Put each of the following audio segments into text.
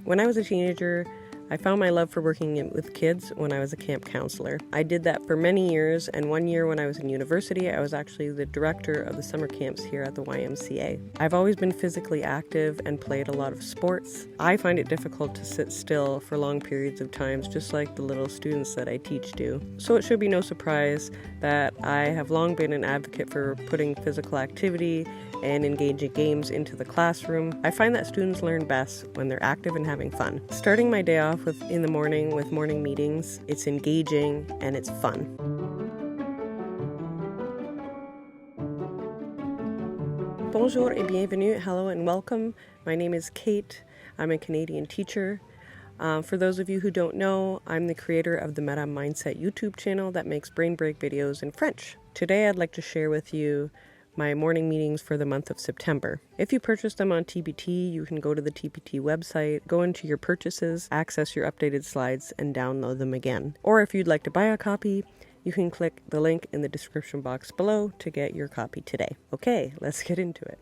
When I was a teenager, I found my love for working with kids when I was a camp counselor. I did that for many years, and one year when I was in university, I was actually the director of the summer camps here at the YMCA. I've always been physically active and played a lot of sports. I find it difficult to sit still for long periods of times, just like the little students that I teach do. So it should be no surprise that I have long been an advocate for putting physical activity and engaging games into the classroom. I find that students learn best when they're active and having fun. Starting my day off in the morning with morning meetings, it's engaging and it's fun. Bonjour et bienvenue, hello and welcome. My name is Kate. I'm a Canadian teacher. For those of you who don't know, I'm the creator of the Meta Mindset YouTube channel that makes brain break videos in French. Today I'd like to share with you my morning meetings for the month of September. If you purchase them on TPT, you can go to the TPT website, go into your purchases, access your updated slides, and download them again. Or if you'd like to buy a copy, you can click the link in the description box below to get your copy today. Okay, let's get into it.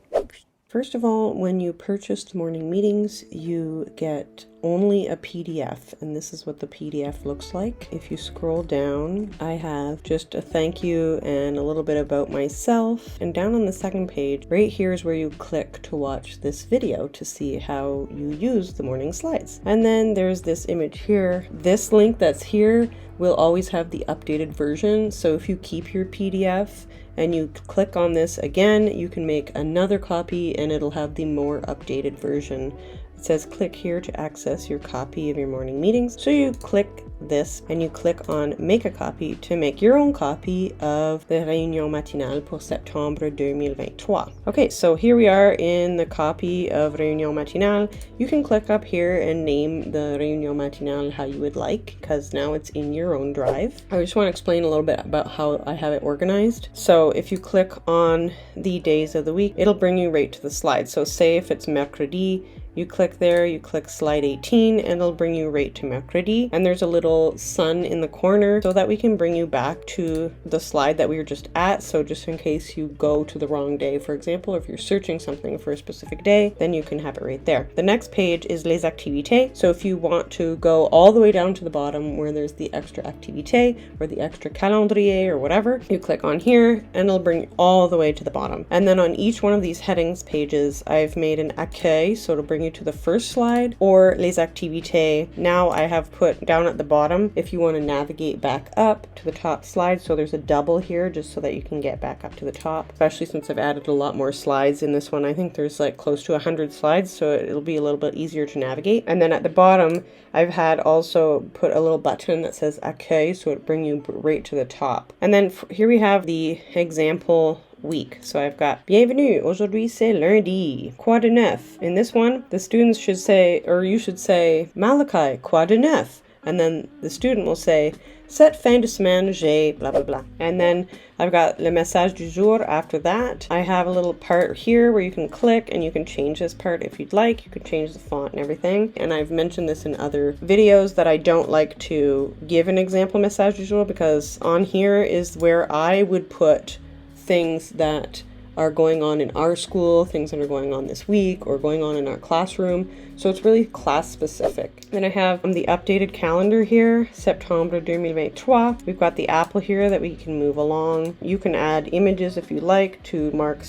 First of all, when you purchase the morning meetings, you get only a PDF, and this is what the PDF looks like. If you scroll down, I have just a thank you and a little bit about myself. And down on the second page, right here is where you click to watch this video to see how you use the morning slides. And then there's this image here. This link that's here will always have the updated version. So if you keep your PDF and you click on this again, you can make another copy and it'll have the more updated version. It says click here to access your copy of your morning meetings. So you click this and you click on make a copy to make your own copy of the Réunions Matinales pour Septembre 2023. Okay, so here we are in the copy of Réunions Matinales. You can click up here and name the Réunions Matinales how you would like, because now it's in your own drive. I just want to explain a little bit about how I have it organized. So if you click on the days of the week, it'll bring you right to the slide. So say if it's mercredi, you click there, you click slide 18, and it'll bring you right to mercredi. And there's a little sun in the corner so that we can bring you back to the slide that we were just at. So just in case you go to the wrong day, for example, if you're searching something for a specific day, then you can have it right there. The next page is les activités. So if you want to go all the way down to the bottom where there's the extra activité or the extra calendrier or whatever, you click on here and it'll bring you all the way to the bottom. And then on each one of these headings pages, I've made an accueil, so it'll bring you to the first slide, or les activités. Now I have put down at the bottom if you want to navigate back up to the top slide. So there's a double here just so that you can get back up to the top, especially since I've added a lot more slides in this one. I think there's like close to 100 slides, so it'll be a little bit easier to navigate. And then at the bottom, I've had also put a little button that says accueil, so it'll bring you right to the top. And then here we have the example week. So I've got Bienvenue, aujourd'hui c'est lundi, quoi de neuf? In this one, the students should say, or you should say, Malachi, quoi de neuf? And then the student will say, cette fin de semaine, j'ai blah, blah, blah. And then I've got le message du jour after that. I have a little part here where you can click and you can change this part if you'd like. You can change the font and everything. And I've mentioned this in other videos that I don't like to give an example message du jour, because on here is where I would put things that are going on in our school, things that are going on this week or going on in our classroom. So it's really class specific. Then I have the updated calendar here, Septembre 2023. We've got the apple here that we can move along. You can add images if you like to mark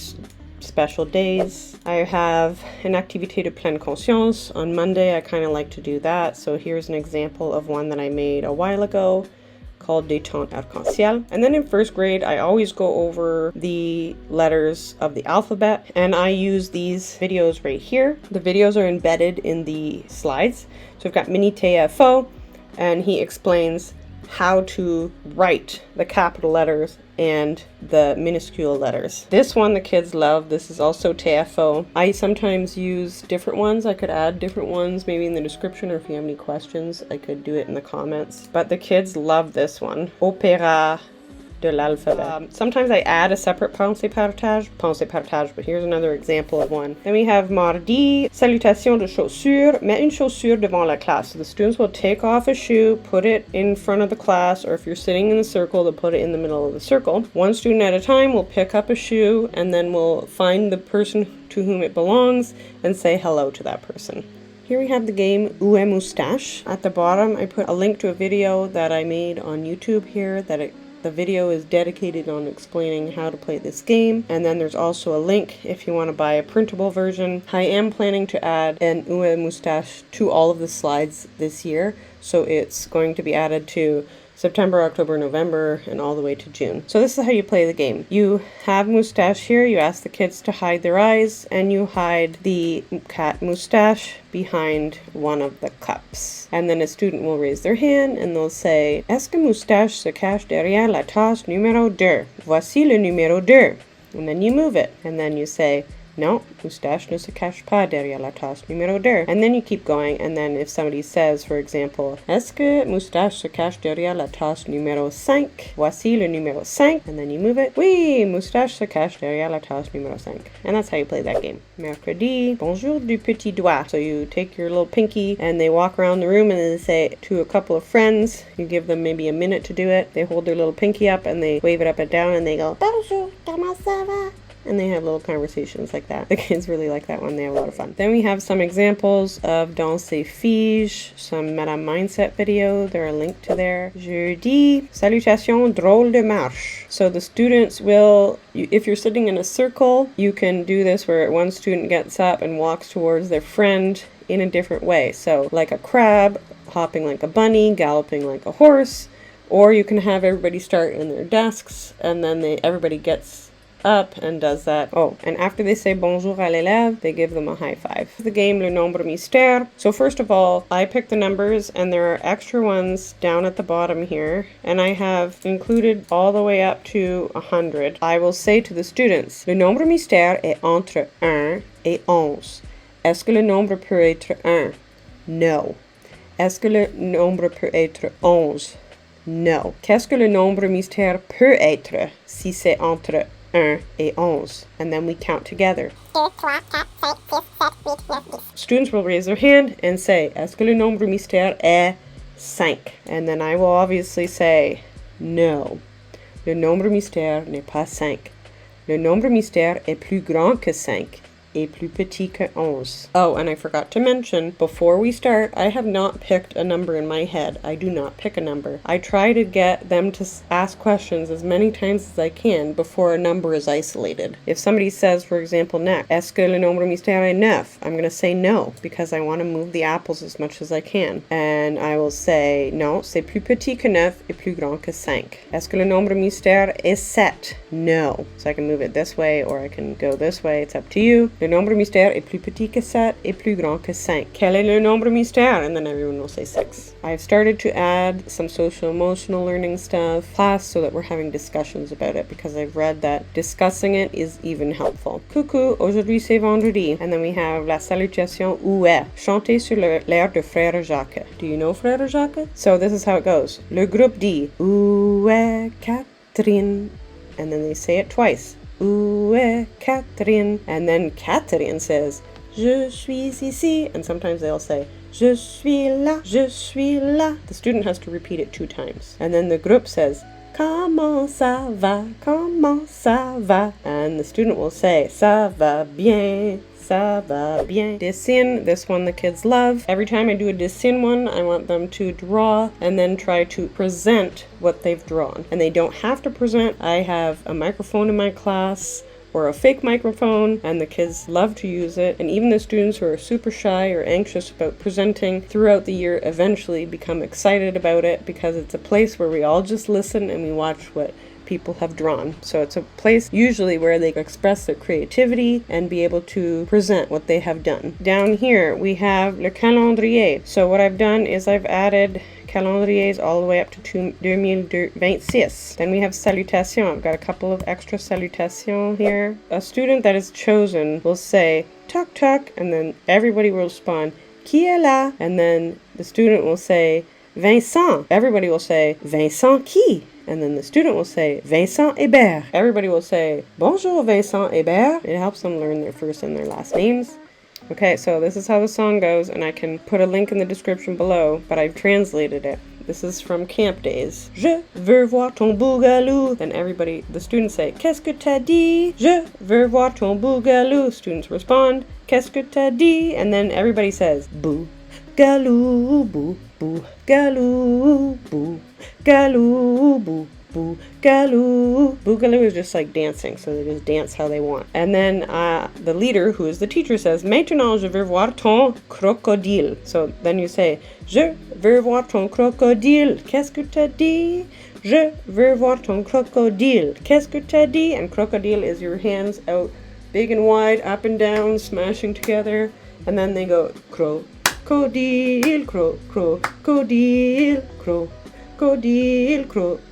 special days. I have an activité de pleine conscience. On Monday, I kind of like to do that. So here's an example of one that I made a while ago, called Détente Arc-en-Ciel. And then in first grade, I always go over the letters of the alphabet, and I use these videos right here. The videos are embedded in the slides. So we've got Mini TFO, and he explains how to write the capital letters and the minuscule letters. This one the kids love. This is also TFO. I sometimes use different ones. I could add different ones maybe in the description, or if you have any questions, I could do it in the comments. But the kids love this one. Opéra de l'alphabet. Sometimes I add a separate pensée partage, but here's another example of one. Then we have mardi, salutation de chaussure, mets une chaussure devant la classe. So the students will take off a shoe, put it in front of the class, or if you're sitting in the circle, they'll put it in the middle of the circle. One student at a time will pick up a shoe, and then we'll find the person to whom it belongs and say hello to that person. Here we have the game Où est Moustache. At the bottom, I put a link to a video that I made on YouTube here the video is dedicated on explaining how to play this game. And then there's also a link if you want to buy a printable version. I am planning to add an Où est Moustache to all of the slides this year. So it's going to be added to September, October, November, and all the way to June. So this is how you play the game. You have Moustache here, you ask the kids to hide their eyes, and you hide the cat Moustache behind one of the cups. And then a student will raise their hand and they'll say, Est-ce que Moustache se cache derrière la tasse numéro 2? Voici le numéro 2. And then you move it, and then you say, Non, Moustache ne se cache pas derrière la tasse numéro 2. And then you keep going, and then if somebody says, for example, Est-ce que Moustache se cache derrière la tasse numéro 5? Voici le numéro 5. And then you move it. Oui, Moustache se cache derrière la tasse numéro 5. And that's how you play that game. Mercredi, bonjour du petit doigt. So you take your little pinky, and they walk around the room, and they say to a couple of friends, you give them maybe a minute to do it. They hold their little pinky up, and they wave it up and down, and they go, Bonjour, comment ça va? And they have little conversations like that. The kids really like that one. They have a lot of fun. Then we have some examples of Dans ces fiches, some meta mindset video. There are a link to there. Jeudi, salutation drôle de marche. So the students will, if you're sitting in a circle, you can do this where one student gets up and walks towards their friend in a different way. So like a crab, hopping like a bunny, galloping like a horse. Or you can have everybody start in their desks, and then everybody gets up and does that. Oh, and after they say bonjour à l'élève, they give them a high five. The game Le Nombre Mystère. So first of all, I pick the numbers, and there are extra ones down at the bottom here, and I have included all the way up to 100. I will say to the students, Le Nombre Mystère est entre 1 et 11. Est-ce que le nombre peut être 1? No. Est-ce que le nombre peut être 11? No. Qu'est-ce que le nombre mystère peut être si c'est entre 1 et 11, and then we count together. 2, 3, 4, 5, 6, 7, 8, 9, 10. Students will raise their hand and say, Est-ce que le nombre mystère est 5? And then I will obviously say, No. Le nombre mystère n'est pas 5. Le nombre mystère est plus grand que 5. Et plus petit que 11. Oh, and I forgot to mention, before we start, I have not picked a number in my head. I do not pick a number. I try to get them to ask questions as many times as I can before a number is isolated. If somebody says, for example, next, Est-ce que le nombre mystère est 9? I'm going to say no, because I want to move the apples as much as I can. And I will say, non, c'est plus petit que 9 et plus grand que 5. Est-ce que le nombre mystère est 7? No. So I can move it this way, or I can go this way. It's up to you. Le nombre mystère est plus petit que 7 et plus grand que 5. Quel est le nombre mystère? And then everyone will say 6. I've started to add some social emotional learning stuff class so that we're having discussions about it, because I've read that discussing it is even helpful. Coucou, aujourd'hui c'est vendredi. And then we have la salutation où est, chantée sur l'air de Frère Jacques. Do you know Frère Jacques? So this is how it goes. Le groupe dit, où est Catherine? And then they say it twice. Où est Catherine? And then Catherine says, Je suis ici. And sometimes they'll say, Je suis là, je suis là. The student has to repeat it 2 times. And then the group says, Comment ça va? Comment ça va? And the student will say, Ça va bien. Ça va bien. Dessin, this one the kids love. Every time I do a dessin one, I want them to draw and then try to present what they've drawn. And they don't have to present. I have a microphone in my class, or a fake microphone, and the kids love to use it. And even the students who are super shy or anxious about presenting throughout the year eventually become excited about it, because it's a place where we all just listen and we watch what people have drawn. So it's a place usually where they express their creativity and be able to present what they have done. Down here we have le calendrier. So what I've done is I've added calendriers all the way up to 2026. Then we have salutation. I've got a couple of extra salutations here. A student that is chosen will say toc toc, and then everybody will respond qui est là? And then the student will say Vincent. Everybody will say Vincent qui? And then the student will say Vincent Hébert. Everybody will say Bonjour Vincent Hébert. It helps them learn their first and their last names. Okay, so this is how the song goes, and I can put a link in the description below, but I've translated it. This is from camp days. Je veux voir ton bougalou. Then the students say, Qu'est-ce que t'as dit? Je veux voir ton bougalou. Students respond, Qu'est-ce que t'as dit? And then everybody says, Boo. Galou, boo, boo, galou, boo, galou, boo. Boogaloo. Boogaloo is just like dancing, so they just dance how they want. And then the leader, who is the teacher, says, Maintenant je veux voir ton crocodile. So then you say, Je veux voir ton crocodile. Qu'est-ce que t'as dit? Je veux voir ton crocodile. Qu'est-ce que t'as dit? And crocodile is your hands out big and wide, up and down, smashing together. And then they go, crocodile, crocodile, crocodile,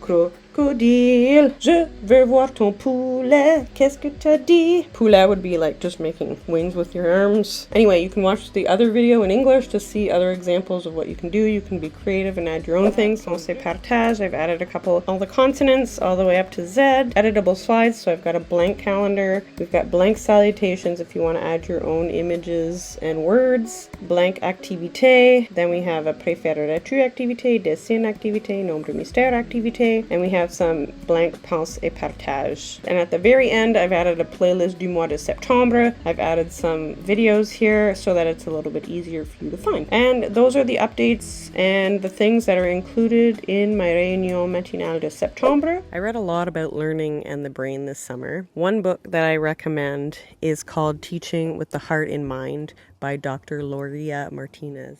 crocodile. Je veux voir ton poulet. Qu'est-ce que t'as dit? Poulet would be like just making wings with your arms. Anyway, you can watch the other video in English to see other examples of what you can do. You can be creative and add your own things. On say partage. I've added all the consonants all the way up to Z. Editable slides, so I've got a blank calendar. We've got blank salutations if you want to add your own images and words. Blank activité. Then we have a préférerais-tu activité, dessin activité, nombre, mystère activité. And we have some blank pense et partage. And at the very end, I've added a playlist du mois de septembre. I've added some videos here so that it's a little bit easier for you to find. And those are the updates and the things that are included in my Réunions Matinales de Septembre. I read a lot about learning and the brain this summer. One book that I recommend is called Teaching with the Heart in Mind by Dr. Lorea Martinez.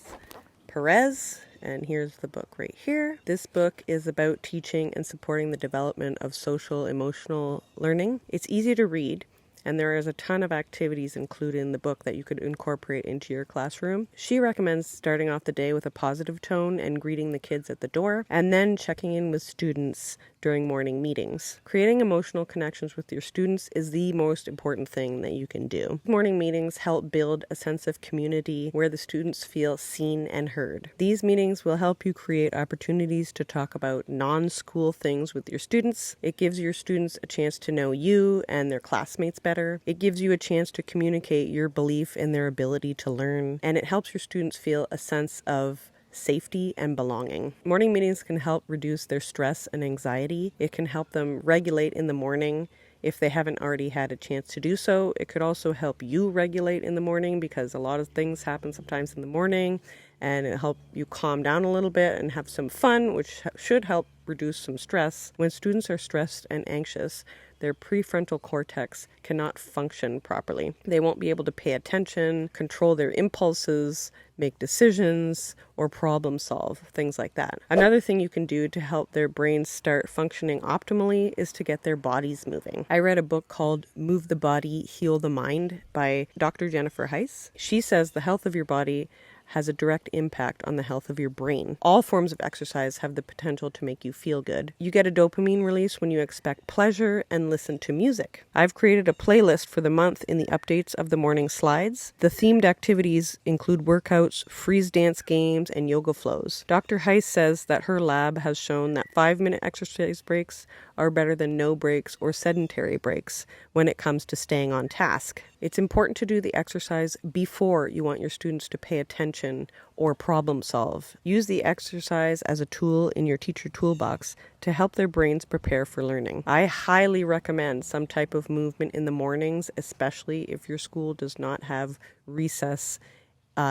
Perez. And here's the book right here. This book is about teaching and supporting the development of social emotional learning. It's easy to read, and there is a ton of activities included in the book that you could incorporate into your classroom. She recommends starting off the day with a positive tone and greeting the kids at the door, and then checking in with students during morning meetings. Creating emotional connections with your students is the most important thing that you can do. Morning meetings help build a sense of community where the students feel seen and heard. These meetings will help you create opportunities to talk about non-school things with your students. It gives your students a chance to know you and their classmates better. It gives you a chance to communicate your belief in their ability to learn, and it helps your students feel a sense of safety and belonging. Morning meetings can help reduce their stress and anxiety. It can help them regulate in the morning if they haven't already had a chance to do so. It could also help you regulate in the morning because a lot of things happen sometimes in the morning, and it help you calm down a little bit and have some fun, which should help reduce some stress. When students are stressed and anxious, their prefrontal cortex cannot function properly. They won't be able to pay attention, control their impulses, make decisions, or problem solve, things like that. Another thing you can do to help their brains start functioning optimally is to get their bodies moving. I read a book called Move the Body, Heal the Mind by Dr. Jennifer Heisz. She says the health of your body has a direct impact on the health of your brain. All forms of exercise have the potential to make you feel good. You get a dopamine release when you expect pleasure and listen to music. I've created a playlist for the month in the updates of the morning slides. The themed activities include workouts, freeze dance games, and yoga flows. Dr. Heisz says that her lab has shown that 5-minute exercise breaks are better than no breaks or sedentary breaks when it comes to staying on task. It's important to do the exercise before you want your students to pay attention or problem solve. Use the exercise as a tool in your teacher toolbox to help their brains prepare for learning. I highly recommend some type of movement in the mornings, especially if your school does not have recess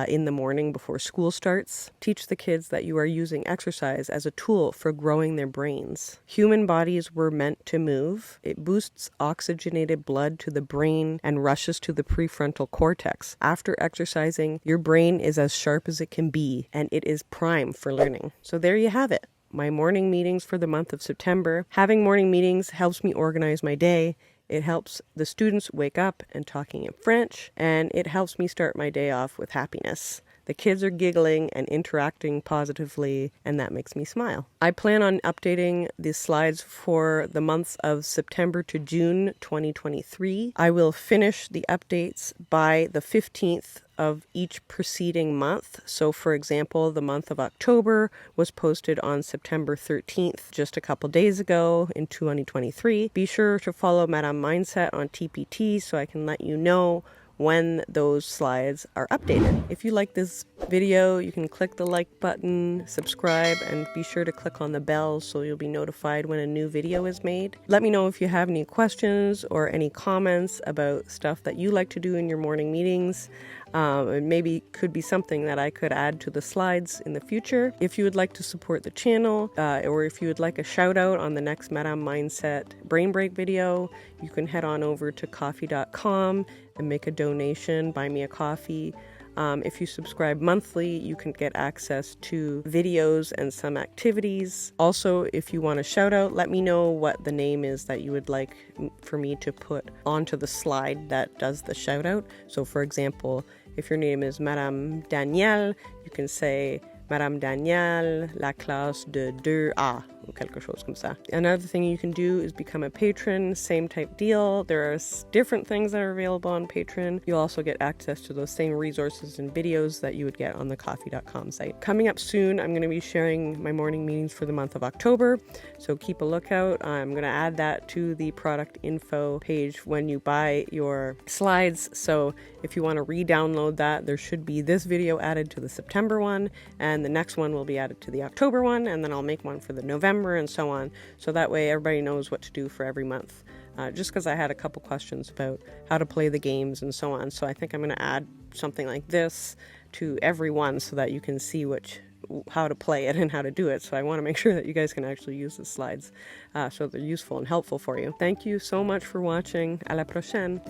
in the morning before school starts. Teach the kids that you are using exercise as a tool for growing their brains. Human bodies were meant to move. It boosts oxygenated blood to the brain and rushes to the prefrontal cortex. After exercising, your brain is as sharp as it can be, and it is prime for learning. So there you have it. My morning meetings for the month of September. Having morning meetings helps me organize my day. It helps the students wake up and talking in French, and it helps me start my day off with happiness. The kids are giggling and interacting positively, and that makes me smile. I plan on updating the slides for the months of September to June 2023. I will finish the updates by the 15th of each preceding month. So for example, the month of October was posted on September 13th, just a couple days ago in 2023. Be sure to follow Madame Mindset on TPT so I can let you know when those slides are updated. If you like this video, you can click the like button, subscribe, and be sure to click on the bell so you'll be notified when a new video is made. Let me know if you have any questions or any comments about stuff that you like to do in your morning meetings. It maybe could be something that I could add to the slides in the future. If you would like to support the channel, or if you would like a shout out on the next Madame Mindset Brain Break video, you can head on over to coffee.com and make a donation, buy me a coffee. If you subscribe monthly, you can get access to videos and some activities. Also, if you want a shout out, let me know what the name is that you would like for me to put onto the slide that does the shout out. So for example, if your name is Madame Danielle, you can say Madame Danielle, la classe de 2A, ou quelque chose comme ça. Another thing you can do is become a patron, same type deal. There are different things that are available on Patreon. You'll also get access to those same resources and videos that you would get on the coffee.com site. Coming up soon, I'm going to be sharing my morning meetings for the month of October, so keep a lookout. I'm going to add that to the product info page when you buy your slides, so if you want to re-download that, there should be this video added to the September one, and the next one will be added to the October one, and then I'll make one for the November and so on, so that way everybody knows what to do for every month. Just because I had a couple questions about how to play the games and so on, so I think I'm going to add something like this to every one so that you can see how to play it and how to do it. So I want to make sure that you guys can actually use the slides so they're useful and helpful for you. Thank you so much for watching. À la prochaine.